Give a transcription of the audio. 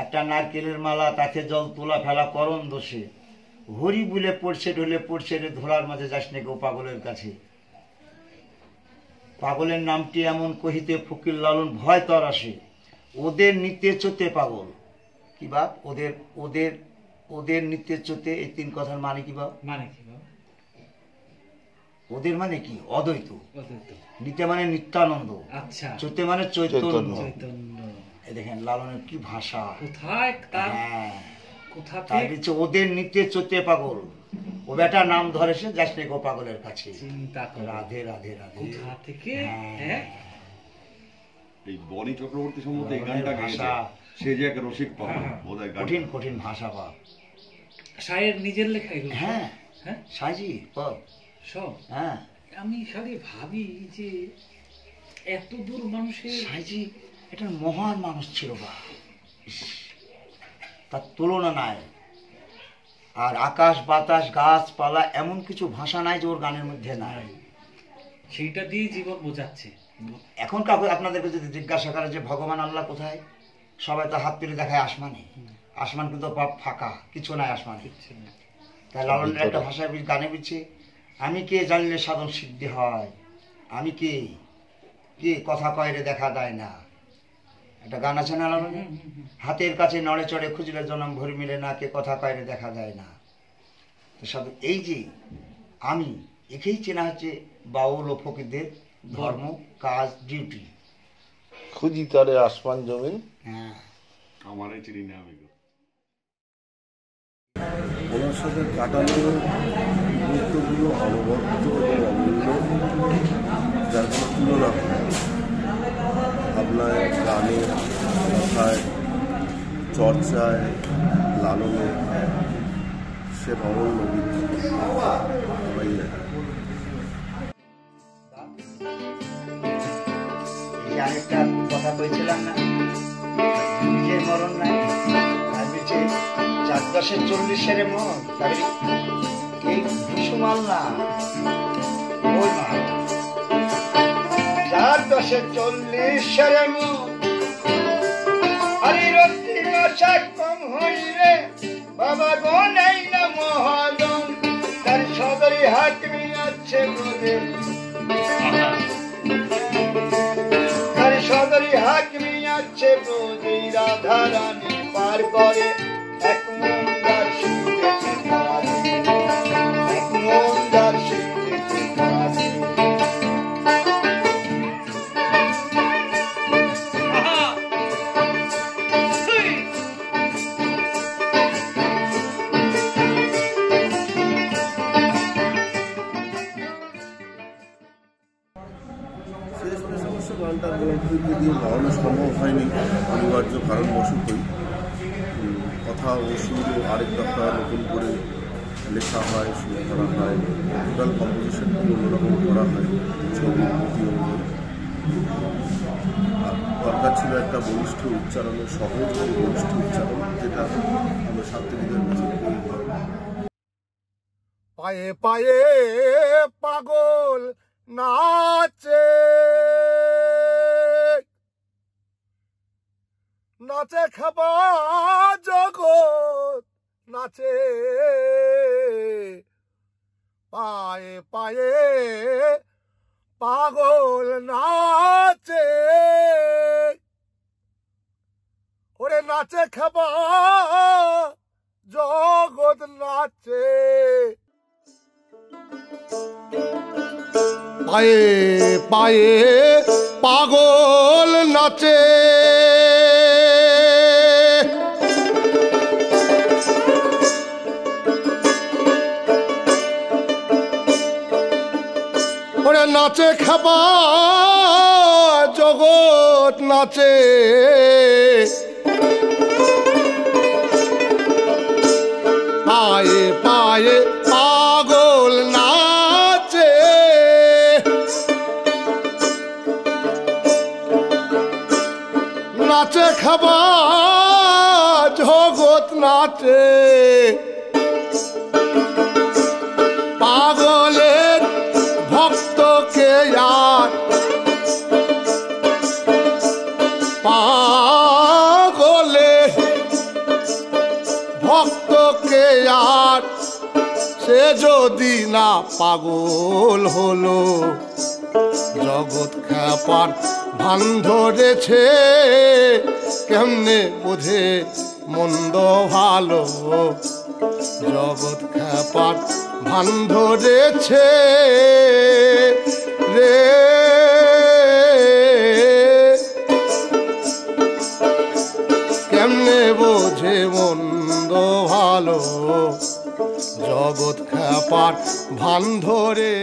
একটা নারকেলের মালা, তাকে জল তোলা ফেলা করণ দোষে, হরি বলে পড়ছে ঢলে পড়ছে রে ধরার মাঝে যাস নে গো পাগলের কাছে। পাগলের নামটি এমন কহিতে ফকির লালন ভয় তর আসে, ওদের নিত্যে চোতে পাগল। কি বাপ? ওদের ওদের ওদের নিত্যে চোতে, এই তিন কথার মানে কি বাপ? মানে কি বাপ? ওদের মানে কি? অদ্বৈত। নিতে মানে নিত্যানন্দ, আচ্ছা, চোতে মানে চৈতন্য। চৈতন্য। এই দেখেন লালনের কি ভাষা, কোথায় তার, হ্যাঁ কোথা তাই থেকে দিচ্ছে ওদের নিত্যে চোতে পাগল, ও বেটা নাম ধরেছে যাস নে গো পাগলের কাছে। চিন্তা করো, রাধে রাধে রাধে। কোথা থেকে? হ্যাঁ এই বনি চক্রবর্তী সম্বন্ধে এই গানটা গেয়েছে, ভাষা সে যে এক রসিক পাগল, বোধহয় গানটা। কঠিন কঠিন ভাষা বাপ। শায়ের নিজের লেখা এগুলো? হ্যাঁ হ্যাঁ সাজি বাপ, সব। হ্যাঁ আমি খালি ভাবি যে এত দূর মানুষের, সাজি এটা মহান মানুষ ছিল বা, তার তুলনা নাই। আর আকাশ বাতাস গাছপালা এমন কিছু ভাষা নাই যে ওর গানের মধ্যে নাই। সেইটা দিয়ে জীবন বোঝাচ্ছে। এখন কাউকে আপনাদেরকে যদি জিজ্ঞাসা করে যে ভগবান আল্লাহ কোথায়, সবাই তো হাত তুলে দেখায় আসমানে। আসমান কিন্তু ফাঁকা, কিছু নাই আসমানে। তাই লালনের একটা ভাষায় গানে বিচ্ছে, আমি কে জানলে সাধন সিদ্ধি হয়, আমি কে কে কথা কয়রে দেখা দেয় না। একটা গান আছে না লালনে, হাতের কাছে নড়ে চড়ে খুঁজলে জনম ভরি মিলে না, কে কথা কয়রে দেখা দেয় না। তো সাধু এই যে আমি, একেই চেনা হচ্ছে বাউল ও ফকিরদের ধর্ম, কাজ, ডিউটি। খুঁজি তারে আসমান জমিন, হ্যাঁ আমারই চিনি না আমি গো। ওনার সাথে কাটানো মুহূর্তগুলো অনবদ্য এবং অমূল্য, যার কোনো তুলনা হয় না। ভাবনায়, গানে, কথায়, চর্চায়, লালনে সে অনন্য বিখ্যাত, সবাই জানে। এই আরেকটা কথা বলছিলাম না, নিজের মরণ নাই, আর বলছে 4-10-40 মন, তাহলে এই কুসুমাল না ওই মাল। 4-10-40 মন, আরে রত্তি রসা কম হইলে বাবা গো নেই না মহাজন, তার সদরি হাকিমি আছে ব্রজে, সদরি হাকিমি আছে ব্রজে, রাধা রানী পার করে এক মন্দার শিখেছে কাজে, এক মন্দার শিখেছে কাজে। গানটা গ্রন্থকে দিয়ে গাওয়ানো সম্ভব হয়নি অনিবার্য কারণবশতই। কথা ও সুর আরেক দফা নতুন করে লেখা হয়, সুর করা হয়, টোটাল কম্পোজিশনটি অন্যরকম করা হয় ছবির প্রতি অনুযায়ী। আর দরকার ছিল একটা বলিষ্ঠ উচ্চারণের, সহজ ও বলিষ্ঠ উচ্চারণ, যেটা আমরা শান্তিনিকেতনের কাছে করি। পায়ে পায়ে পাগল নাচে, নাচে খাবা জগৎ নাচে, পায়ে পায়ে পাগল নাচে, ওরে নাচে খাবা জগৎ নাচে, পায়ে পায়ে পাগল নাচে, ওরে নাচে খাবা জগৎ নাচে, পায়ে পায়ে পাগল নাচে, নাচে খাবা জগৎ নাচে, পাগলের ভক্তকে আর পাগলের আর সে যদি না পাগল হলো, জগৎ খ্যাপার ভান ধরেছে, কেমনে বোঝে মন্দ ভালো, জগৎ খ্যাপার ভান ধরেছে রে। কেমনে বোঝে মন্দ ভালো, জগৎ খ্যাপার ভান ধরে।